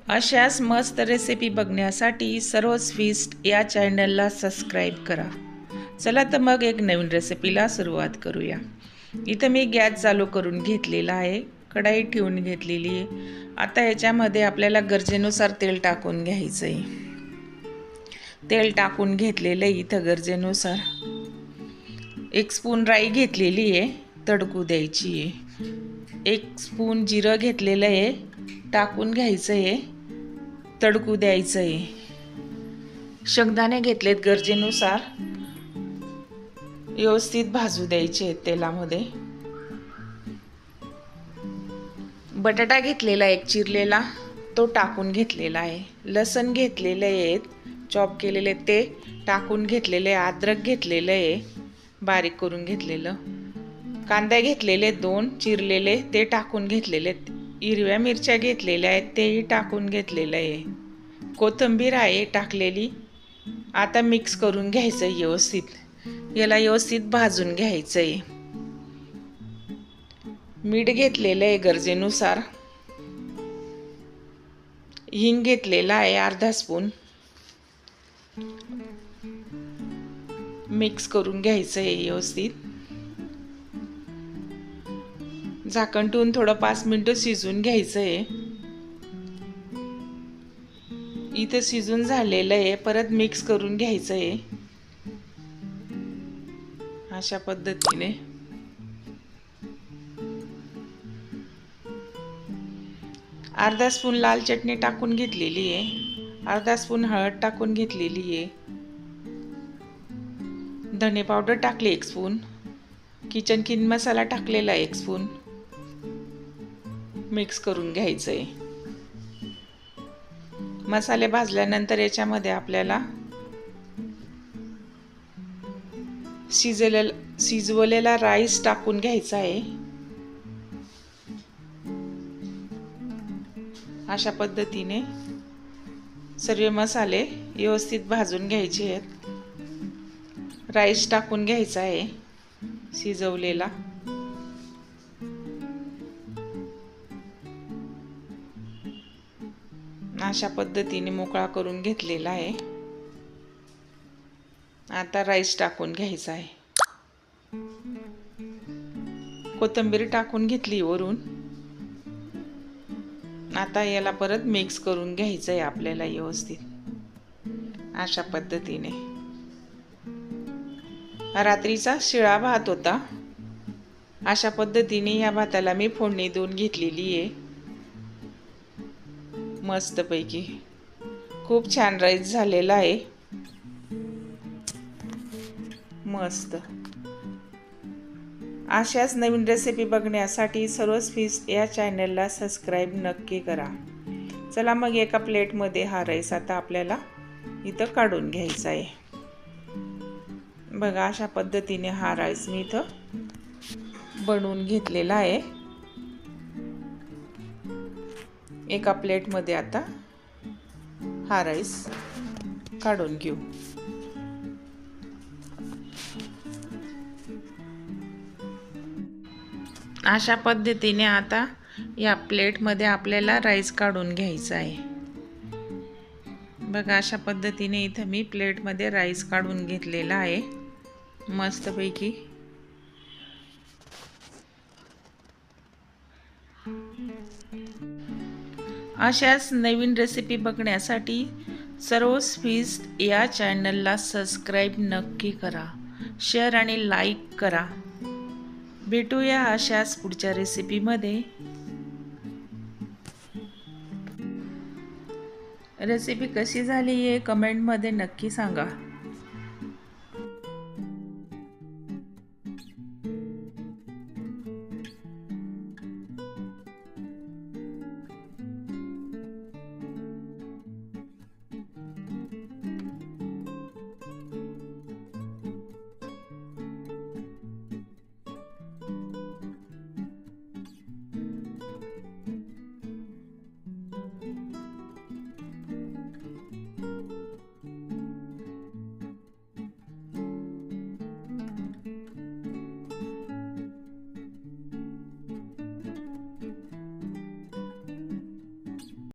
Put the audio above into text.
अशाच मस्त रेसिपी बघण्यासाठी सर्वच फीस्ट या चॅनलला सबस्क्राईब करा। चला तर मग एक नवीन रेसिपीला सुरुवात करूया। इथं मी गॅस चालू करून घेतलेला आहे, कढाई ठेवून घेतलेली आहे। आता याच्यामध्ये आपल्याला गरजेनुसार तेल टाकून घ्यायचं आहे। तेल टाकून घेतलेलं आहे इथं गरजेनुसार। 1 स्पून राई घेतलेली आहे, तडकू द्यायची आहे। 1 स्पून जिरं घेतलेलं आहे, टाकून घ्यायचं आहे, तडकू द्यायचं आहे। शेंगदाणे घेतलेत गरजेनुसार, व्यवस्थित भाजू द्यायचे आहेत तेलामध्ये। बटाटा घेतलेला एक चिरलेला, तो टाकून घेतलेला आहे। लसण घेतलेले आहेत, चॉप केलेले ते टाकून घेतलेले। अद्रक घेतलेलं आहे, बारीक करून घेतलेलं। कांदा घेतलेले 2 चिरलेले, ते टाकून घेतलेले। हिरव्या मिरच्या घेतलेल्या आहेत, तेही टाकून घेतलेलं आहे। कोथिंबीर आहे टाकलेली। आता मिक्स करून घ्यायचं व्यवस्थित। याला व्यवस्थित भाजून घ्यायचं आहे। मीठ घेतलेलं आहे गरजेनुसार। हिंग घेतलेला आहे अर्धा स्पून। मिक्स करून घ्यायचं आहे व्यवस्थित। झाकण ठेवून थोडं 5 मिनिटं शिजवून घ्यायचं आहे। इथे शिजून झालेलं आहे, परत मिक्स करून घ्यायचं आहे अशा पद्धतीने। अर्धा स्पून लाल चटणी टाकून घेतलेली आहे, अर्धा स्पून हळद टाकून घेतलेली आहे। धने पावडर टाकले 1 स्पून। किचन किंग मसाला टाकलेला 1 स्पून। मिक्स करून घ्यायचं आहे। मसाले भाजल्यानंतर याच्यामध्ये आपल्याला शिजवलेला राईस टाकून घ्यायचा आहे। अशा पद्धतीने सर्व मसाले व्यवस्थित भाजून घ्यायचे आहेत। राईस टाकून घ्यायचा आहे शिजवलेला। अशा पद्धतीने मोकळा करून घेतलेला आहे। आता राईस टाकून घ्यायचा आहे। कोथिंबीर टाकून घेतली वरून। आता याला परत मिक्स करून घ्यायचं आहे आपल्याला व्यवस्थित अशा पद्धतीने। रात्रीचा शिळा भात होता, अशा पद्धतीने या भाताला मी फोडणी देऊन घेतलेली आहे मस्तपैकी। खूप छान राईस झालेला आहे, मस्त। अशाच नवीन रेसिपी बघण्यासाठी सर्वच फीस्ट या चॅनलला सबस्क्राईब नक्की करा। चला मग एका प्लेटमध्ये हा राईस आता आपल्याला इथं काढून घ्यायचा आहे। बघा अशा पद्धतीने हा राईस मी इथं बनवून घेतलेला आहे। एका प्लेटमध्ये आता हा राईस काढून घेऊ। अशा पद्धतीने आता या प्लेटमध्ये आपल्याला राईस काढून घ्यायचा आहे। बघा अशा पद्धतीने इथं मी प्लेटमध्ये राईस काढून घेतलेला आहे मस्तपैकी। अशाच नवीन रेसिपी बघण्यासाठी सर्वच फीस्ट या चॅनलला सबस्क्राईब नक्की करा, शेअर आणि लाईक करा। भेटूया अशाच पुढच्या रेसिपीमध्ये। रेसिपी कशी झाली आहे कमेंटमध्ये नक्की सांगा।